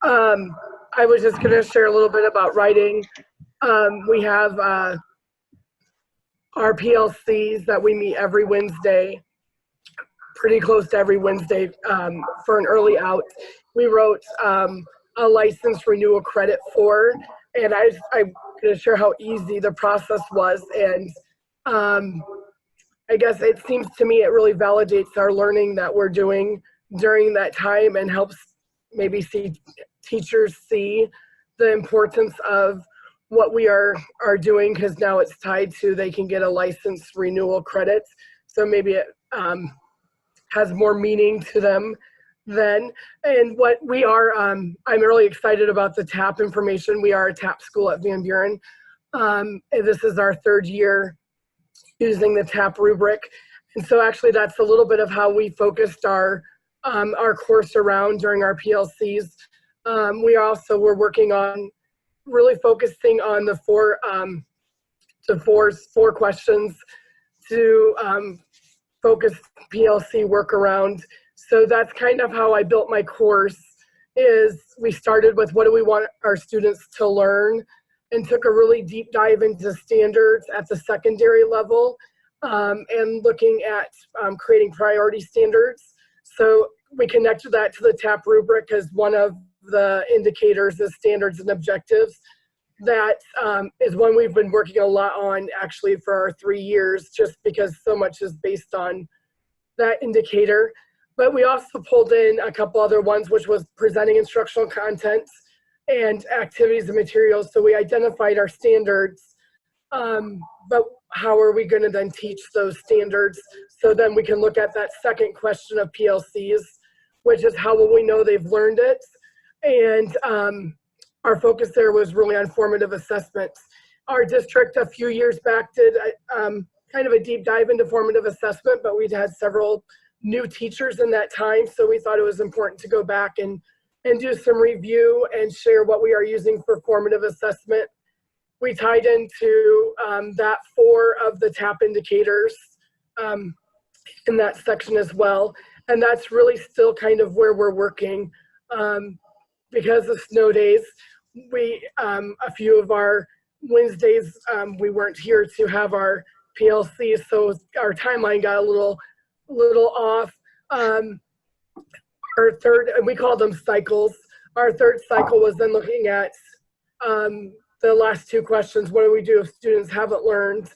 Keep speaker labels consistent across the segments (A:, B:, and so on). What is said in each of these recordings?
A: I was just going to share a little bit about writing. We have our PLCs that we meet every Wednesday, pretty close to every Wednesday for an early out. We wrote a license renewal credit for, and I'm going to share how easy the process was. And I guess it seems to me it really validates our learning that we're doing during that time and helps maybe teachers see the importance of what we are doing, because now it's tied to they can get a license renewal credit. So maybe it has more meaning to them then. And what we are, I'm really excited about the TAP information. We are a TAP school at Van Buren. And this is our third year using the TAP rubric. And so actually that's a little bit of how we focused our course around during our PLCs. We also were working on really focusing on the four questions to focus PLC work around. So that's kind of how I built my course. Is we started with what do we want our students to learn, and took a really deep dive into standards at the secondary level, and looking at creating priority standards. So we connected that to the TAP rubric as one of the indicators is standards and objectives. That is one we've been working a lot on actually for our 3 years, just because so much is based on that indicator. But we also pulled in a couple other ones, which was presenting instructional content and activities and materials. So we identified our standards, but how are we going to then teach those standards? So then we can look at that second question of PLCs, which is how will we know they've learned it? And our focus there was really on formative assessments. Our district a few years back did kind of a deep dive into formative assessment, but we'd had several new teachers in that time. So we thought it was important to go back and do some review and share what we are using for formative assessment. We tied into that 4 of the TAP indicators in that section as well. And that's really still kind of where we're working. Because of snow days, we a few of our Wednesdays we weren't here to have our PLC, so our timeline got a little off. Our third, and we call them cycles. Our third cycle was then looking at the last 2 questions. What do we do if students haven't learned?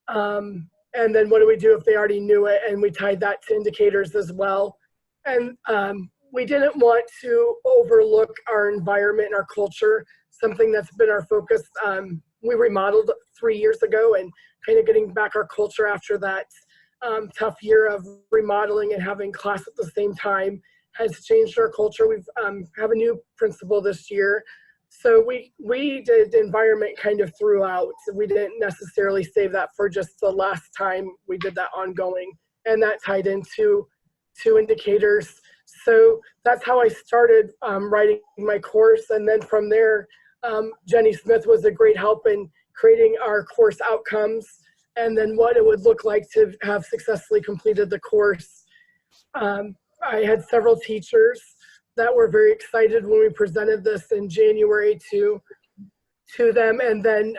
A: And then what do we do if they already knew it? And we tied that to indicators as well. And we didn't want to overlook our environment and our culture, something that's been our focus. We remodeled 3 years ago, and kind of getting back our culture after that tough year of remodeling and having class at the same time has changed our culture. We've have a new principal this year. So we did environment kind of throughout. We didn't necessarily save that for just the last time. We did that ongoing, and that tied into 2 indicators. So that's how I started writing my course. And then from there, Jenny Smith was a great help in creating our course outcomes and then what it would look like to have successfully completed the course. I had several teachers that were very excited when we presented this in January to them. And then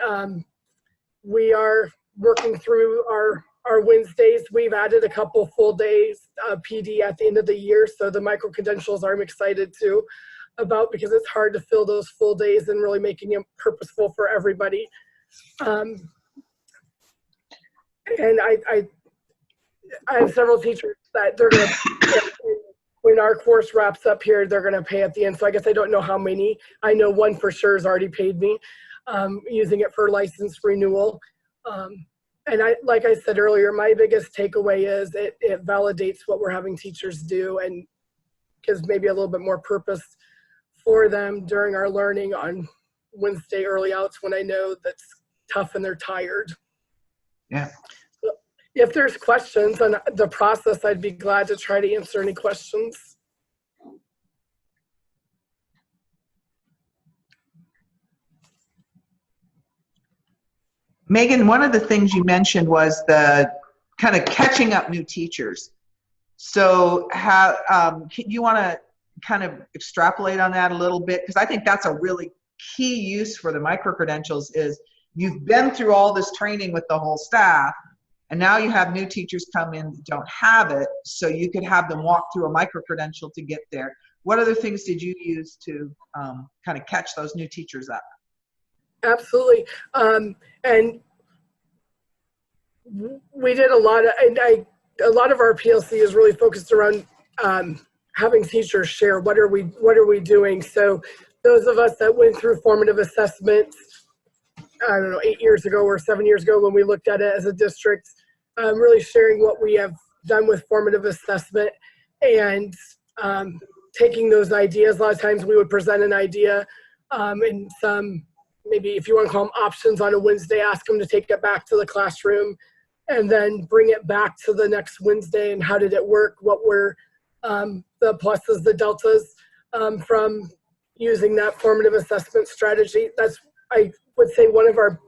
A: we are working through our Wednesdays. We've added a couple full days PD at the end of the year. So the micro-credentials I'm excited too about, because it's hard to fill those full days and really making it purposeful for everybody. And I have several teachers that they're going to, when our course wraps up here, they're going to pay at the end. So I guess I don't know how many. I know one for sure has already paid me using it for license renewal. And like I said earlier, my biggest takeaway is it validates what we're having teachers do and gives maybe a little bit more purpose for them during our learning on Wednesday early outs when I know that's tough and they're tired.
B: Yeah.
A: So if there's questions on the process, I'd be glad to try to answer any questions.
B: Megan, one of the things you mentioned was the kind of catching up new teachers. So how, you want to kind of extrapolate on that a little bit? Because I think that's a really key use for the micro-credentials is you've been through all this training with the whole staff, and now you have new teachers come in that don't have it, so you could have them walk through a micro-credential to get there. What other things did you use to kind of catch those new teachers up?
A: Absolutely. And we did a lot of, a lot of our PLC is really focused around having teachers share what are we doing. So those of us that went through formative assessments, I don't know, 8 years ago or 7 years ago when we looked at it as a district, really sharing what we have done with formative assessment and taking those ideas. A lot of times we would present an idea and some, maybe if you want to call them options on a Wednesday, ask them to take it back to the classroom and then bring it back to the next Wednesday and how did it work? What were the pluses, the deltas from using that formative assessment strategy? That's, I would say, one of our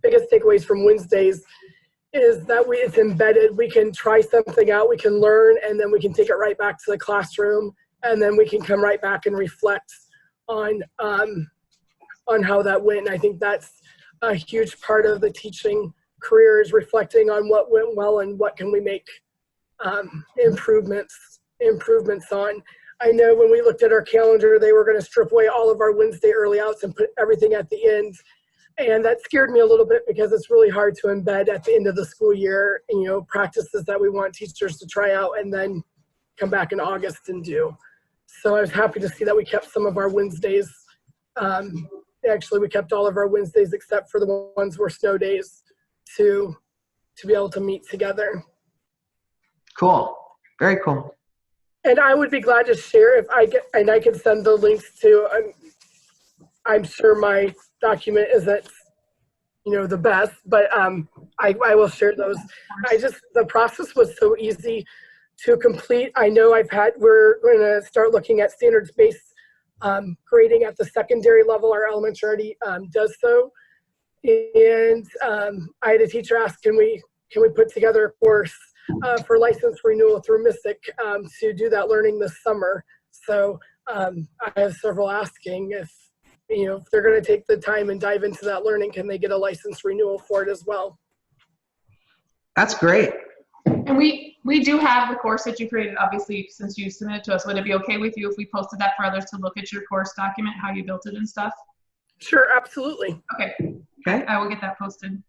A: biggest takeaways from Wednesdays is that it's embedded. We can try something out, we can learn, and then we can take it right back to the classroom, and then we can come right back and reflect on how that went. And I think that's a huge part of the teaching career, is reflecting on what went well and what can we make improvements on. I know when we looked at our calendar, they were going to strip away all of our Wednesday early outs and put everything at the end. And that scared me a little bit because it's really hard to embed at the end of the school year, you know, practices that we want teachers to try out and then come back in August and do. So I was happy to see that we kept some of our Wednesdays. Actually, we kept all of our Wednesdays except for the ones were snow days to be able to meet together.
B: Cool. Very cool.
A: And I would be glad to share if I get, and I can send the links to, I'm sure my document isn't, you know, the best, but I will share those. The process was so easy to complete. I know we're going to start looking at standards-based grading at the secondary level. Our elementary already does so. And I had a teacher ask, can we put together a course for license renewal through MISIC to do that learning this summer. So I have several asking if, you know, if they're going to take the time and dive into that learning, can they get a license renewal for it as well?
B: That's great.
C: And we do have the course that you created, obviously, since you submitted to us. Would it be okay with you if we posted that for others to look at your course document, how you built it and stuff?
A: Sure, absolutely.
C: Okay.
B: Okay.
C: I will get that posted.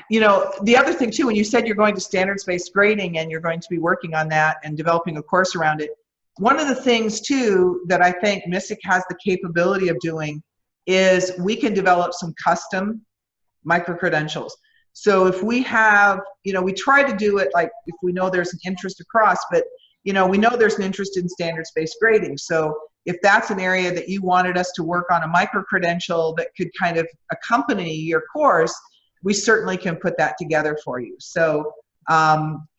B: You know, the other thing too, when you said you're going to standards-based grading and you're going to be working on that and developing a course around it, one of the things too that I think MISIC has the capability of doing is we can develop some custom micro-credentials. So if we have, you know, we try to do it like if we know there's an interest across, but, you know, we know there's an interest in standards-based grading. So if that's an area that you wanted us to work on a micro-credential that could kind of accompany your course, we certainly can put that together for you. So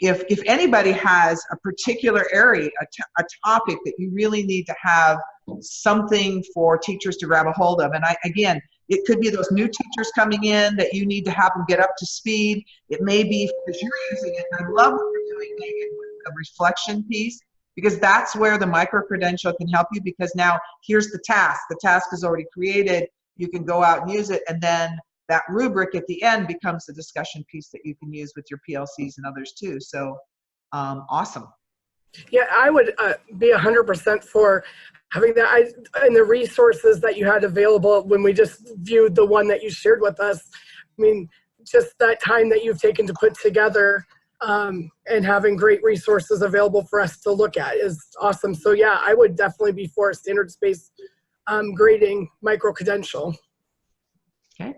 B: if anybody has a particular area, a topic that you really need to have something for teachers to grab a hold of, and again, it could be those new teachers coming in that you need to have them get up to speed. It may be because you're using it. And I love what you're doing, Megan, with the reflection piece, because that's where the micro-credential can help you, because now here's the task. The task is already created. You can go out and use it, and then that rubric at the end becomes the discussion piece that you can use with your PLCs and others too. So awesome.
A: Yeah, I would be 100% for having that. And the resources that you had available when we just viewed the one that you shared with us, I mean, just that time that you've taken to put together and having great resources available for us to look at is awesome. So yeah, I would definitely be for a standards-based grading micro-credential.
B: Okay.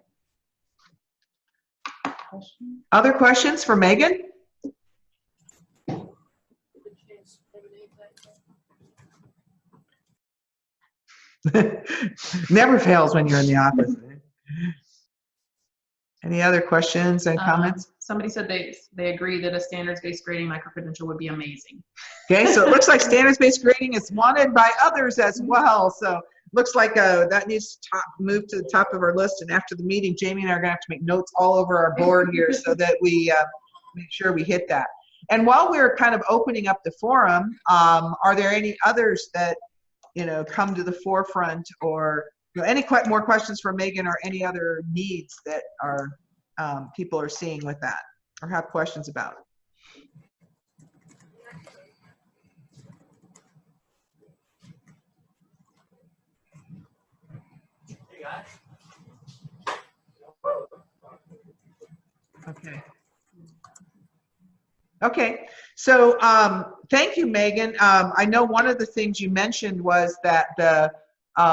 B: Other questions for Megan? Never fails when you're in the office. Any other questions and comments?
C: Somebody said they agree that a standards-based grading micro-credential would be amazing.
B: Okay, so it looks like standards-based grading is wanted by others as well. So looks like that needs to move to the top of our list. And after the meeting, Jamie and I are going to have to make notes all over our board here so that we make sure we hit that. And while we're kind of opening up the forum, are there any others that, come to the forefront, or any more questions for Meghan, or any other needs that are people are seeing with that or have questions about? Okay. Okay, so thank you, Meghan. I know one of the things you mentioned was that the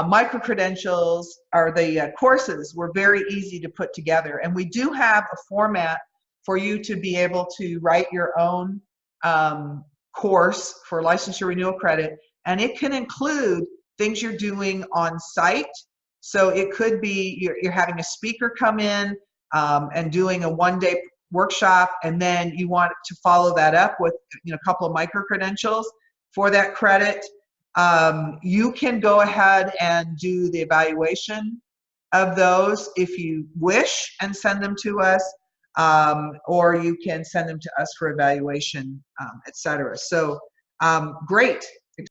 B: micro-credentials, or the courses, were very easy to put together. And we do have a format for you to be able to write your own course for licensure renewal credit. And it can include things you're doing on site. So it could be you're having a speaker come in and doing a one-day workshop, and then you want to follow that up with a couple of micro-credentials for that credit. You can go ahead and do the evaluation of those if you wish and send them to us, or you can send them to us for evaluation, etc. So great.